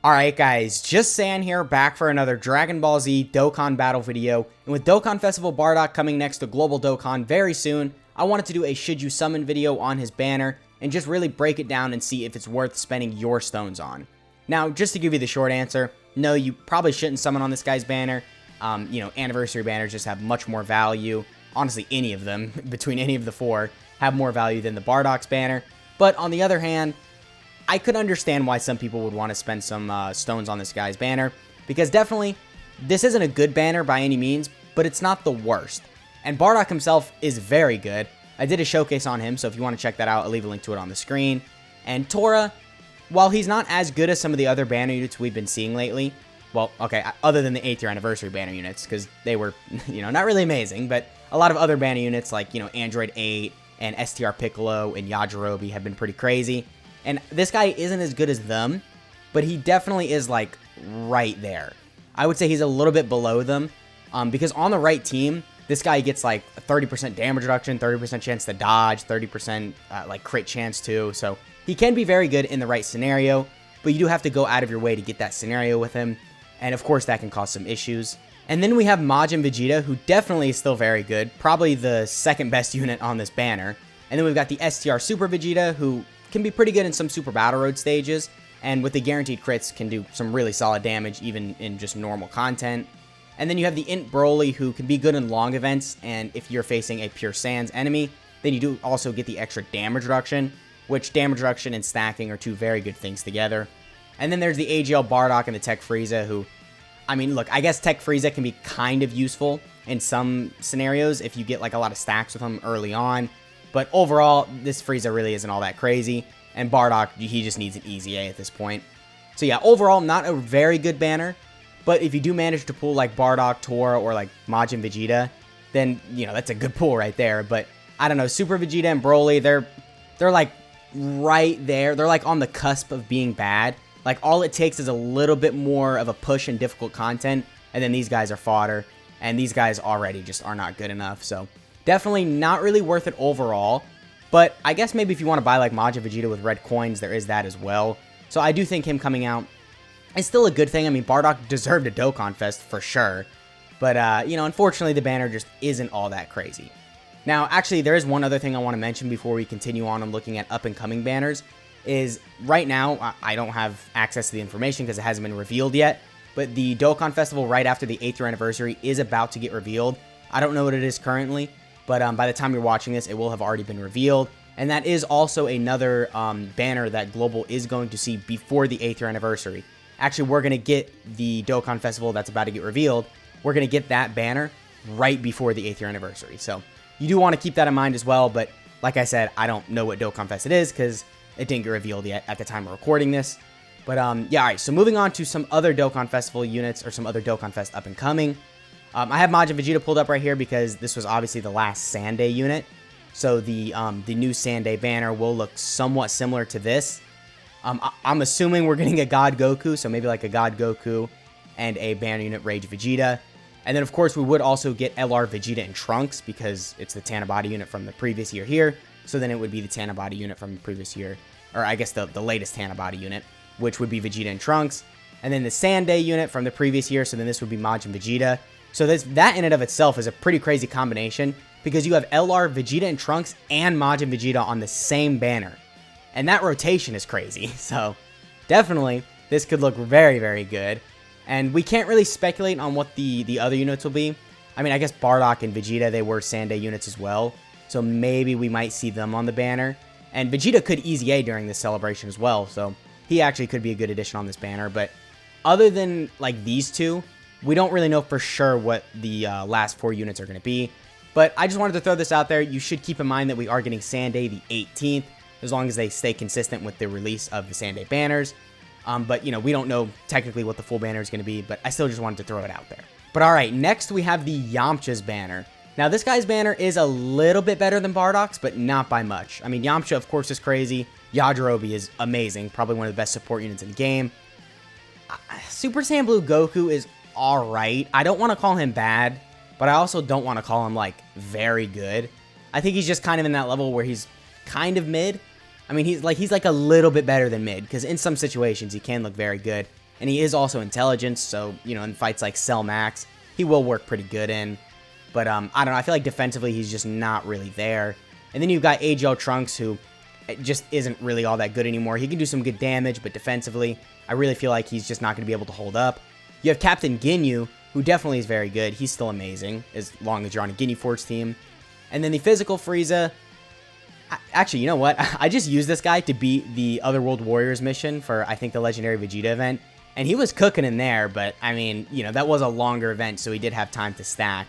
Alright guys, just San here, back for another Dragon Ball Z Dokkan battle video, and with Dokkan Festival Bardock coming next to Global Dokkan very soon, I wanted to do a should you summon video on his banner, and just really break it down and see if it's worth spending your stones on. Now, just to give you the short answer, no, you probably shouldn't summon on this guy's banner. Anniversary banners just have much more value. Honestly, any of them, between any of the four, have more value than the Bardock's banner. But on the other hand, I could understand why some people would want to spend some stones on this guy's banner, because definitely, this isn't a good banner by any means, but it's not the worst. And Bardock himself is very good. I did a showcase on him, so if you want to check that out, I'll leave a link to it on the screen. And Tora, while he's not as good as some of the other banner units we've been seeing lately, well, okay, other than the 8th year anniversary banner units, because they were, not really amazing, but a lot of other banner units like, Android 8 and STR Piccolo and Yajirobe have been pretty crazy. And this guy isn't as good as them, but he definitely is, like, right there. I would say he's a little bit below them, because on the right team, this guy gets, like, a 30% damage reduction, 30% chance to dodge, 30%, crit chance, too. So he can be very good in the right scenario, but you do have to go out of your way to get that scenario with him. And, of course, that can cause some issues. And then we have Majin Vegeta, who definitely is still very good, probably the second best unit on this banner. And then we've got the STR Super Vegeta, who can be pretty good in some Super Battle Road stages, and with the guaranteed crits can do some really solid damage even in just normal content. And then you have the Int Broly, who can be good in long events, and if you're facing a Pure Sans enemy, then you do also get the extra damage reduction, which damage reduction and stacking are two very good things together. And then there's the AGL Bardock and the TEQ Frieza, who, look, I guess TEQ Frieza can be kind of useful in some scenarios if you get like a lot of stacks with him early on. But overall, this Frieza really isn't all that crazy, and Bardock, he just needs an easy A at this point. So yeah, overall, not a very good banner, but if you do manage to pull like Bardock, Tora, or like Majin Vegeta, then, that's a good pull right there. But I don't know, Super Vegeta and Broly, they're like right there. They're like on the cusp of being bad. Like all it takes is a little bit more of a push in difficult content, and then these guys are fodder, and these guys already just are not good enough, so definitely not really worth it overall, but I guess maybe if you want to buy like Majin Vegeta with red coins, there is that as well. So I do think him coming out is still a good thing. Bardock deserved a Dokkan Fest for sure, but unfortunately the banner just isn't all that crazy. Now, actually, there is one other thing I want to mention before we continue on and looking at up-and-coming banners, is right now, I don't have access to the information because it hasn't been revealed yet, but the Dokkan Festival right after the 8th year anniversary is about to get revealed. I don't know what it is currently, but by the time you're watching this, it will have already been revealed. And that is also another banner that Global is going to see before the 8th year anniversary. Actually, we're going to get the Dokkan Festival that's about to get revealed. We're going to get that banner right before the 8th year anniversary. So you do want to keep that in mind as well. But like I said, I don't know what Dokkan Fest it is because it didn't get revealed yet at the time of recording this. But yeah, all right. So moving on to some other Dokkan Festival units or some other Dokkan Fest up and coming. I have Majin Vegeta pulled up right here because this was obviously the last Sunday unit. So the new Sunday banner will look somewhat similar to this. I'm assuming we're getting a God Goku, so maybe like a God Goku and a banner unit Rage Vegeta. And then, of course, we would also get LR Vegeta and Trunks because it's the Tanabata unit from the previous year here. So then it would be the Tanabata unit from the previous year, or I guess the latest Tanabata unit, which would be Vegeta and Trunks. And then the Sunday unit from the previous year, so then this would be Majin Vegeta. So that in and of itself is a pretty crazy combination because you have LR, Vegeta, and Trunks and Majin Vegeta on the same banner. And that rotation is crazy. So definitely, this could look very, very good. And we can't really speculate on what the other units will be. I guess Bardock and Vegeta, they were Sunday units as well. So maybe we might see them on the banner. And Vegeta could easy A during this celebration as well. So he actually could be a good addition on this banner. But other than like these two, we don't really know for sure what the last 4 units are going to be. But I just wanted to throw this out there. You should keep in mind that we are getting Sunday the 18th, as long as they stay consistent with the release of the Sunday banners. But, we don't know technically what the full banner is going to be, but I still just wanted to throw it out there. But all right, next we have the Yamcha's banner. Now, this guy's banner is a little bit better than Bardock's, but not by much. Yamcha, of course, is crazy. Yajirobe is amazing, probably one of the best support units in the game. Super Saiyan Blue Goku is alright. I don't want to call him bad, but I also don't want to call him, like, very good. I think he's just kind of in that level where he's kind of mid. He's like a little bit better than mid, because in some situations he can look very good. and he is also intelligence, so, you know, in fights like Cell Max, he will work pretty good in. But, I don't know, I feel like defensively he's just not really there. And then you've got AGL Trunks, who just isn't really all that good anymore. He can do some good damage, but defensively, I really feel like he's just not going to be able to hold up. You have Captain Ginyu, who definitely is very good. He's still amazing, as long as you're on a Ginyu Force team. And then the physical Frieza, actually, you know what? I just used this guy to beat the Otherworld Warriors mission for, I think, the Legendary Vegeta event. And he was cooking in there, but, I mean, you know, that was a longer event, so he did have time to stack.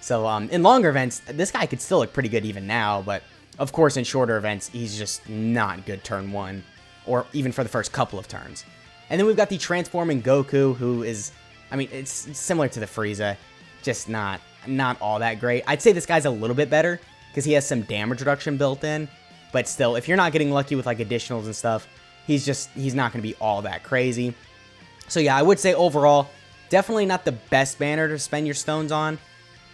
So, in longer events, this guy could still look pretty good even now, but, of course, in shorter events, he's just not good turn 1, or even for the first couple of turns. And then we've got the Transforming Goku, who is, I mean, it's similar to the Frieza, just not all that great. I'd say this guy's a little bit better, because he has some damage reduction built in, but still, if you're not getting lucky with, like, additionals and stuff, he's not going to be all that crazy. So yeah, I would say overall, definitely not the best banner to spend your stones on.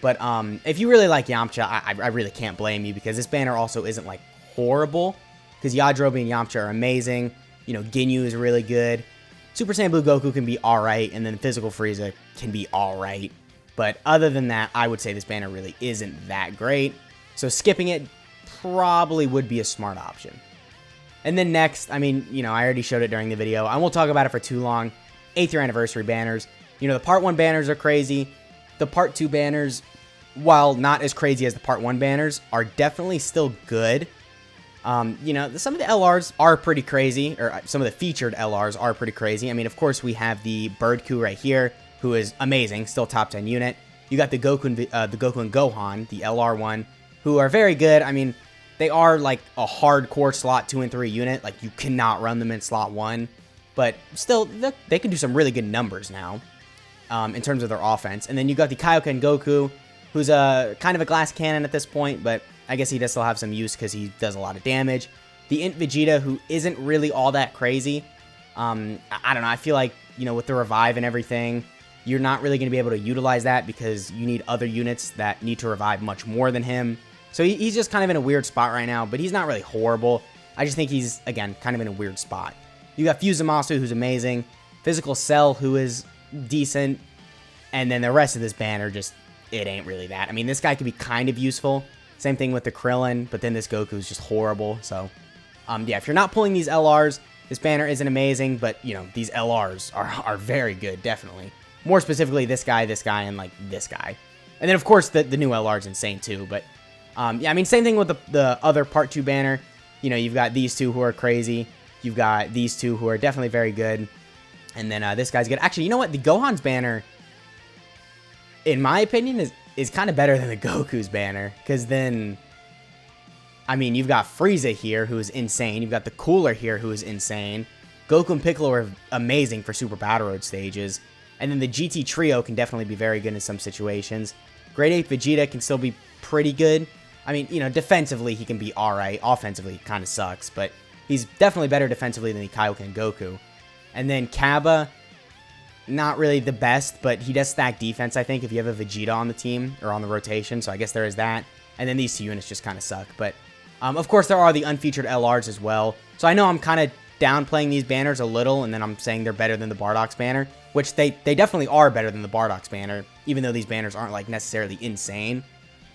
But if you really like Yamcha, I really can't blame you, because this banner also isn't like horrible. Because Yajirobe and Yamcha are amazing. You know, Ginyu is really good. Super Saiyan Blue Goku can be alright, and then Physical Frieza can be alright. But other than that, I would say this banner really isn't that great. So skipping it probably would be a smart option. And then next, I mean, you know, I already showed it during the video. I won't talk about it for too long. 8th year anniversary banners. You know, the part 1 banners are crazy. The part 2 banners, while not as crazy as the part 1 banners, are definitely still good. You know, some of the LRs are pretty crazy, or some of the featured LRs are pretty crazy. I mean, of course, we have the Bird Coup right here, who is amazing, still top 10 unit. You got the Goku and Gohan, the LR one, who are very good. I mean, they are like a hardcore slot 2 and 3 unit. Like, you cannot run them in slot 1. But still, they can do some really good numbers now in terms of their offense. And then you got the Kaioken Goku, who's kind of a glass cannon at this point, but I guess he does still have some use because he does a lot of damage. The Int Vegeta, who isn't really all that crazy. I don't know, I feel like, you know, with the revive and everything, you're not really going to be able to utilize that because you need other units that need to revive much more than him. So he's just kind of in a weird spot right now, but he's not really horrible. I just think he's, again, kind of in a weird spot. You got Fusamasu, who's amazing. Physical Cell, who is decent. And then the rest of this banner, just, it ain't really that. I mean, this guy could be kind of useful. Same thing with the Krillin, but then this Goku is just horrible. So, yeah, if you're not pulling these LRs, this banner isn't amazing, but, you know, these LRs are very good, definitely. More specifically, this guy, and, like, this guy. And then, of course, the new LR is insane, too. But, yeah, I mean, same thing with the other Part 2 banner. You know, you've got these two who are crazy. You've got these two who are definitely very good. And then this guy's good. Actually, you know what? The Gohan's banner, in my opinion, is kind of better than the Goku's banner. Because then, I mean, you've got Frieza here, who is insane. You've got the Cooler here, who is insane. Goku and Piccolo are amazing for Super Battle Road stages. And then the GT Trio can definitely be very good in some situations. Grade 8 Vegeta can still be pretty good. I mean, you know, defensively, he can be alright. Offensively, he kind of sucks. But he's definitely better defensively than the Kaioken Goku. And then Kaba, not really the best, but he does stack defense, I think, if you have a Vegeta on the team, or on the rotation, so I guess there is that. And then these two units just kind of suck. But, of course, there are the unfeatured LRs as well. So I know I'm kind of downplaying these banners a little, and then I'm saying they're better than the Bardock's banner, which they definitely are better than the Bardock's banner, even though these banners aren't, like, necessarily insane.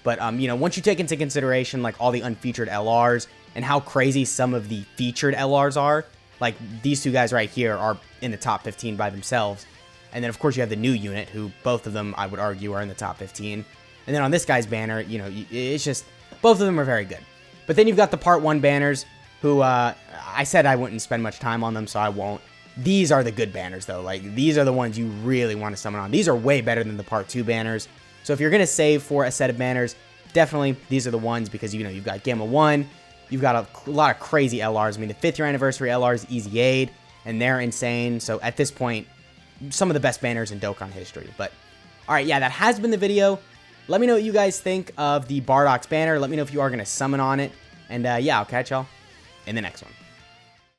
But, you know, once you take into consideration, like, all the unfeatured LRs, and how crazy some of the featured LRs are, like, these two guys right here are in the top 15 by themselves. And then, of course, you have the new unit, who both of them, I would argue, are in the top 15. And then on this guy's banner, you know, it's just, both of them are very good. But then you've got the Part 1 banners, who, I said I wouldn't spend much time on them, so I won't. These are the good banners, though. Like, these are the ones you really want to summon on. These are way better than the Part 2 banners. So if you're going to save for a set of banners, definitely these are the ones, because, you know, you've got Gamma 1, you've got a lot of crazy LRs. I mean, the 5th year anniversary LR is Easy Aid, and they're insane. So at this point, some of the best banners in Dokkan history. But, alright, yeah, that has been the video. Let me know what you guys think of the Bardock's banner. Let me know if you are going to summon on it. And, yeah, I'll catch y'all in the next one.